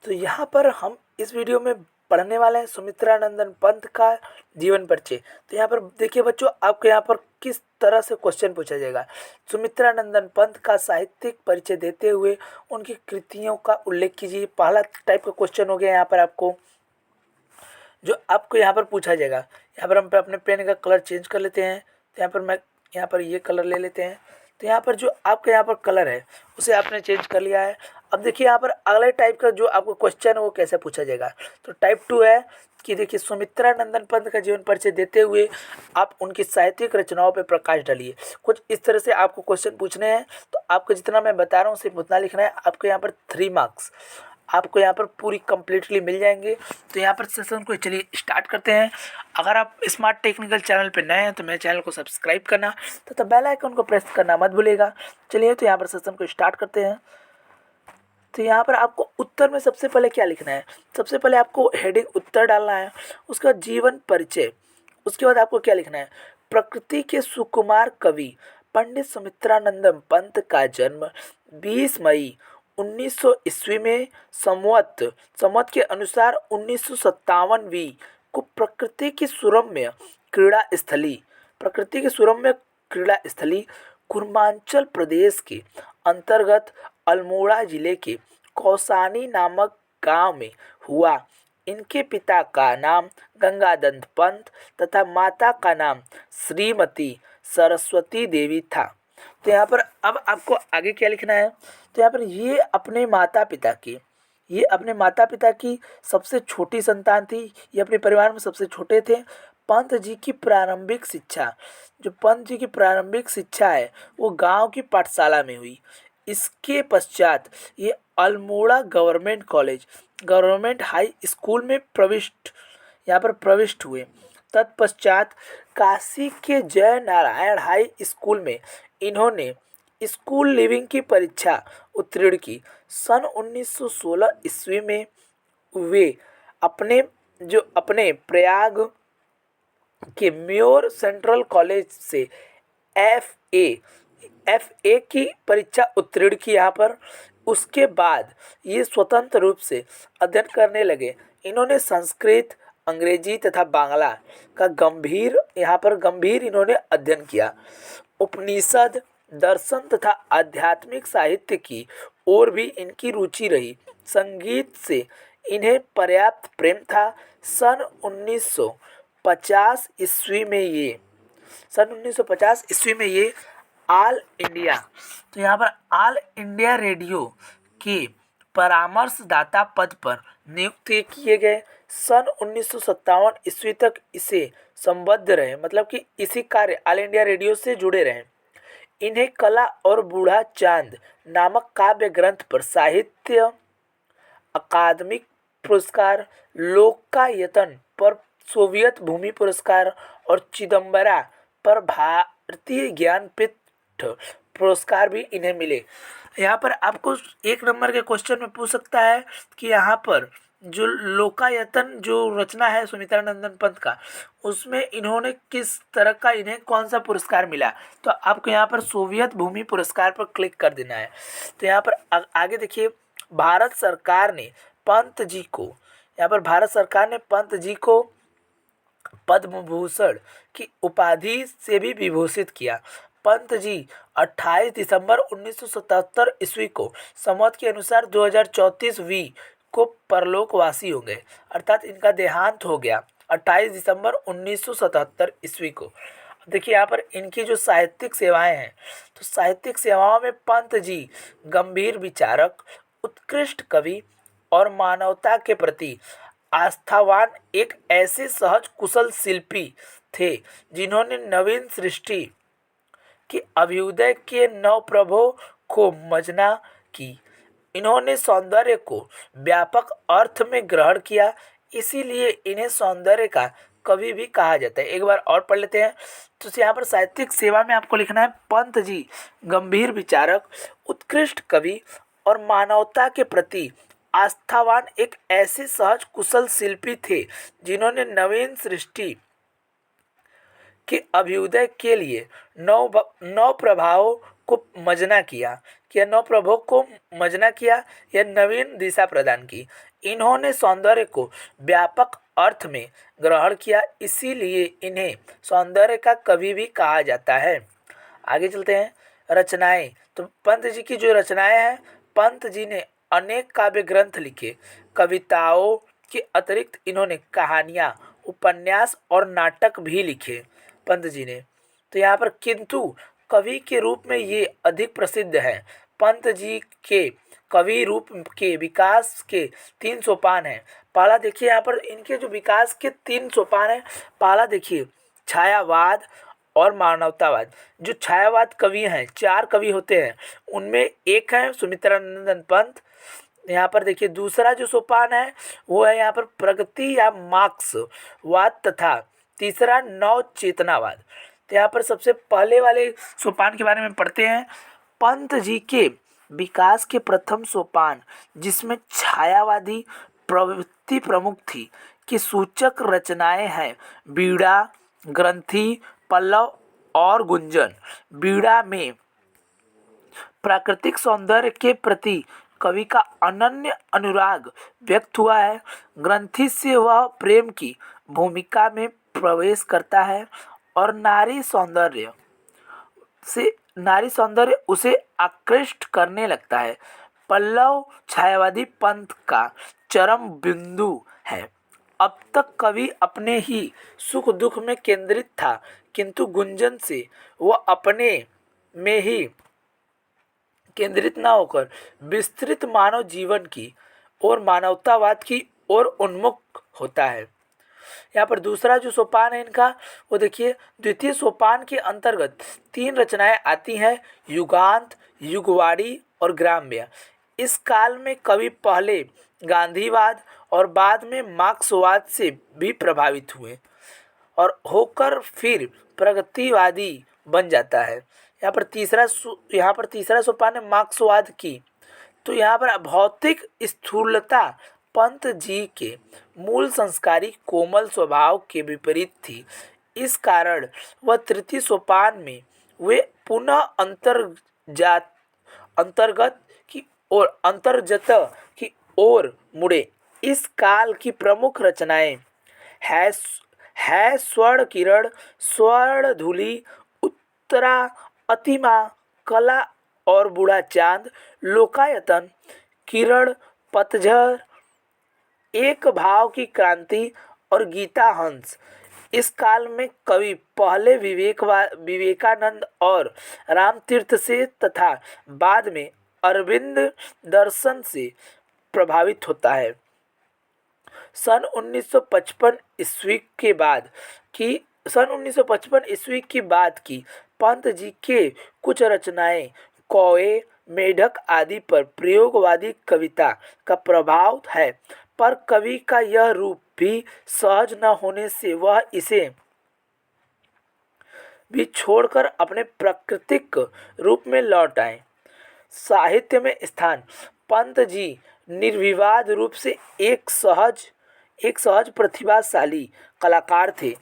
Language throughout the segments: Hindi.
तो यहाँ पर हम इस वीडियो में पढ़ने वाले हैं सुमित्रानंदन पंत का जीवन परिचय। तो यहाँ पर देखिए बच्चों, आपको यहाँ पर किस तरह से क्वेश्चन पूछा जाएगा। सुमित्रानंदन पंत का साहित्यिक परिचय देते हुए उनकी कृतियों का उल्लेख कीजिए। पहला टाइप का क्वेश्चन हो गया यहाँ पर आपको, जो आपको यहाँ पर पूछा जाएगा। यहाँ पर हम अपने पेन का कलर चेंज कर लेते हैं। तो यहाँ पर मैं यहाँ पर ये कलर ले लेते हैं। तो यहाँ पर जो आपका यहाँ पर कलर है उसे आपने चेंज कर लिया है। अब देखिए यहाँ पर अगले टाइप का जो आपको क्वेश्चन है वो कैसे पूछा जाएगा। तो टाइप 2 है कि देखिए, सुमित्रानंदन पंत का जीवन परिचय देते हुए आप उनकी साहित्यिक रचनाओं पर प्रकाश डालिए। कुछ इस तरह से आपको क्वेश्चन पूछने हैं। तो आपको जितना मैं बता रहा हूँ सिर्फ उतना लिखना है। आपको यहाँ पर 3 मार्क्स आपको यहाँ पर पूरी कंप्लीटली मिल जाएंगे। तो यहाँ पर सेशन को चलिए स्टार्ट करते हैं। अगर आप स्मार्ट टेक्निकल चैनल पर नए हैं तो मेरे चैनल को सब्सक्राइब करना तथा बेल आइकन को प्रेस करना मत भूलिएगा। चलिए तो यहाँ पर सेशन को स्टार्ट करते हैं। तो यहाँ पर आपको उत्तर में सबसे पहले क्या लिखना है, सबसे पहले आपको हेडिंग उत्तर डालना है। उसके बाद जीवन परिचय, उसके बाद आपको क्या लिखना है, प्रकृति के सुकुमार कवि पंडित सुमित्रानंदन पंत का जन्म 20 मई 1900 ईस्वी में संवत के अनुसार 1957 को प्रकृति की सुरम्य क्रीड़ा स्थली कुर्मांचल प्रदेश के अंतर्गत अल्मोड़ा जिले के कौसानी नामक गांव में हुआ। इनके पिता का नाम गंगादत्त पंत तथा माता का नाम श्रीमती सरस्वती देवी था। तो यहाँ पर अब आपको आगे क्या लिखना है। तो यहाँ पर ये अपने माता पिता की सबसे छोटी संतान थी। ये अपने परिवार में सबसे छोटे थे। पंत जी की प्रारंभिक शिक्षा है वो गांव की पाठशाला में हुई। इसके पश्चात ये अल्मोड़ा गवर्नमेंट हाई स्कूल में प्रविष्ट हुए। तत्पश्चात काशी के जय नारायण हाई स्कूल में इन्होंने स्कूल लिविंग की परीक्षा उत्तीर्ण की। सन 1916 ईस्वी में वे अपने प्रयाग के म्योर सेंट्रल कॉलेज से एफए की परीक्षा उत्तीर्ण की यहाँ पर। उसके बाद ये स्वतंत्र रूप से अध्ययन करने लगे। इन्होंने संस्कृत, अंग्रेजी तथा बांग्ला का गंभीर इन्होंने अध्ययन किया। उपनिषद, दर्शन तथा आध्यात्मिक साहित्य की ओर भी इनकी रुचि रही। संगीत से इन्हें पर्याप्त प्रेम था। सन 1950 ईस्वी में ये ऑल इंडिया रेडियो के परामर्शदाता पद पर नियुक्त किए गए। सन 1957 ईस्वी तक इसे संबद्ध रहे, मतलब कि इसी कार्य ऑल इंडिया रेडियो से जुड़े रहे। इन्हें कला और बूढ़ा चांद नामक काव्य ग्रंथ पर साहित्य अकादमी पुरस्कार, लोकायतन पर सोवियत भूमि पुरस्कार और चिदम्बरा पर भारतीय ज्ञानपीठ पुरस्कार भी इन्हें मिले। यहाँ पर आपको 1 नंबर के क्वेश्चन में पूछ सकता है कि यहाँ पर जो लोकायतन जो रचना है सुमित्रानंदन पंत का, उसमें इन्होंने किस तरह का इन्हें कौन सा पुरस्कार मिला। तो आपको यहाँ पर सोवियत भूमि पुरस्कार पर क्लिक कर देना है। तो यहाँ पर आगे देखिए, भारत सरकार ने पंत जी को पद्म भूषण की उपाधि से भी विभूषित किया। पंत जी 28 दिसंबर 1977 ईस्वी को संवत के अनुसार 2034 को परलोकवासी हो गए, अर्थात इनका देहांत हो गया 28 दिसंबर 1977 ईस्वी को। देखिए यहाँ पर इनकी जो साहित्यिक सेवाएं हैं, तो साहित्यिक सेवाओं में पंत जी गंभीर विचारक, उत्कृष्ट कवि और मानवता के प्रति आस्थावान एक ऐसे सहज कुशल शिल्पी थे जिन्होंने नवीन सृष्टि के अभ्युदय के नवप्रभो को मजना की। इन्होंने सौंदर्य को व्यापक अर्थ में ग्रहण किया, इसीलिए इन्हें सौंदर्य का कवि भी कहा जाता है। एक बार और पढ़ लेते हैं। तो यहाँ पर साहित्यिक सेवा में आपको लिखना है, पंत जी गंभीर विचारक, उत्कृष्ट कवि और मानवता के प्रति आस्थावान एक ऐसे सहज कुशल शिल्पी थे जिन्होंने नवीन सृष्टि के अभ्युदय के लिए नव प्रभावों को मजना किया यह नौ प्रभोग को मजना किया, यह नवीन दिशा प्रदान की। इन्होंने सौंदर्य को व्यापक अर्थ में ग्रहण किया, इसीलिए इन्हें सौंदर्य का कवि भी कहा जाता है। आगे चलते हैं। रचनाएं, तो पंत जी की जो रचनाएं हैं, पंत जी ने अनेक काव्य ग्रंथ लिखे। कविताओं के अतिरिक्त इन्होंने कहानियाँ, उपन्यास और नाटक भी लिखे पंत जी ने। तो यहाँ पर किंतु कवि के रूप में ये अधिक प्रसिद्ध है। पंत जी के कवि रूप के विकास के 3 सोपान हैं। पहला देखिए, यहाँ पर इनके जो विकास के 3 सोपान हैं, पहला देखिए छायावाद और मानवतावाद। जो छायावाद कवि हैं, 4 कवि होते हैं, उनमें एक है सुमित्रानंदन पंत। यहाँ पर देखिए दूसरा जो सोपान है वो है यहाँ पर प्रगति या मार्क्सवाद, तथा तीसरा नव चेतनावाद। तो यहाँ पर सबसे पहले वाले सोपान के बारे में पढ़ते हैं। पंत जी के विकास के प्रथम सोपान, जिसमें छायावादी प्रवृत्ति प्रमुख थी, की सूचक रचनाएं हैं बीड़ा, ग्रंथि, पल्लव और गुंजन। बीड़ा में प्राकृतिक सौंदर्य के प्रति कवि का अनन्य अनुराग व्यक्त हुआ है। ग्रंथि से वह प्रेम की भूमिका में प्रवेश करता है और नारी सौंदर्य उसे आकृष्ट करने लगता है। पल्लव छायावादी पंथ का चरम बिंदु है। अब तक कवि अपने ही सुख दुख में केंद्रित था, किंतु गुंजन से वह अपने में ही केंद्रित न होकर विस्तृत मानव जीवन की और मानवतावाद की ओर उन्मुख होता है। यहाँ पर दूसरा जो सोपान है इनका, वो देखिए द्वितीय सोपान के अंतर्गत 3 रचनाएं आती हैं, युगांत, युगवाणी और ग्राम्य। इस काल में कवि पहले गांधीवाद और बाद में मार्क्सवाद से भी प्रभावित हुए और होकर फिर प्रगतिवादी बन जाता है। यहाँ पर तीसरा सोपान है मार्क्सवाद की। तो यहाँ पर भौतिक स्थूलता पंत जी के मूल संस्कारी कोमल स्वभाव के विपरीत थी। इस कारण वह तृतीय सोपान में वे पुनः अंतर्गत की ओर मुड़े। इस काल की प्रमुख रचनाएं है स्वर्ण किरण, स्वर्ण धूलि, उत्तरा अतिमा, कला और बूढ़ा चांद, लोकायतन, किरण, पतझड़, एक भाव की क्रांति और गीता हंस। इस काल में कवि पहले विवेकानंद और रामतीर्थ से तथा बाद में अरविंद दर्शन से प्रभावित होता है। सन 1955 ईस्वी की बात की पंत जी के कुछ रचनाएं कौए, मेढक आदि पर प्रयोगवादी कविता का प्रभाव है, पर कवि का यह रूप भी सहज न होने से वह इसे भी छोड़कर अपने प्राकृतिक रूप में लौट आए। साहित्य में स्थान, पंत जी निर्विवाद रूप से एक सहज प्रतिभाशाली कलाकार थे।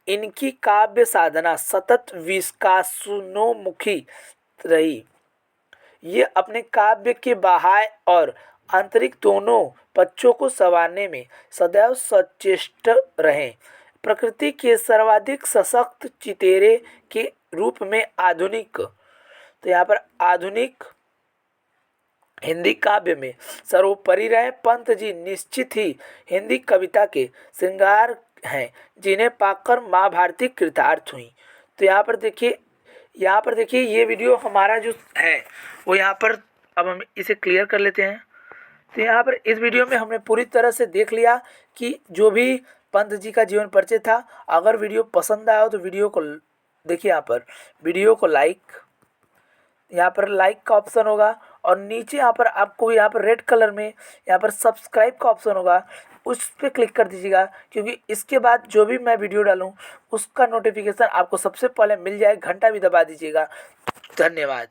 इनकी काव्य साधना सतत विकासोन्मुखी रही। ये अपने काव्य के बाह्य और आंतरिक दोनों पक्षों को संवारने में सदैव सचेष्ट रहे। प्रकृति के सर्वाधिक सशक्त चितेरे के रूप में आधुनिक हिंदी काव्य में सर्वोपरि रहे। पंत जी निश्चित ही हिंदी कविता के श्रृंगार हैं, जिन्हें पाकर महाभारती कृतार्थ हुई। तो यहाँ पर देखिए ये वीडियो हमारा जो है वो यहाँ पर अब हम इसे क्लियर कर लेते हैं। तो यहाँ पर इस वीडियो में हमने पूरी तरह से देख लिया कि जो भी पंत जी का जीवन परिचय था। अगर वीडियो पसंद आया हो तो वीडियो को देखिए, वीडियो को यहाँ पर लाइक का ऑप्शन होगा और नीचे यहाँ पर आपको यहाँ पर रेड कलर में यहाँ पर सब्सक्राइब का ऑप्शन होगा, उस पर क्लिक कर दीजिएगा, क्योंकि इसके बाद जो भी मैं वीडियो डालूँ उसका नोटिफिकेशन आपको सबसे पहले मिल जाए। घंटा भी दबा दीजिएगा। धन्यवाद।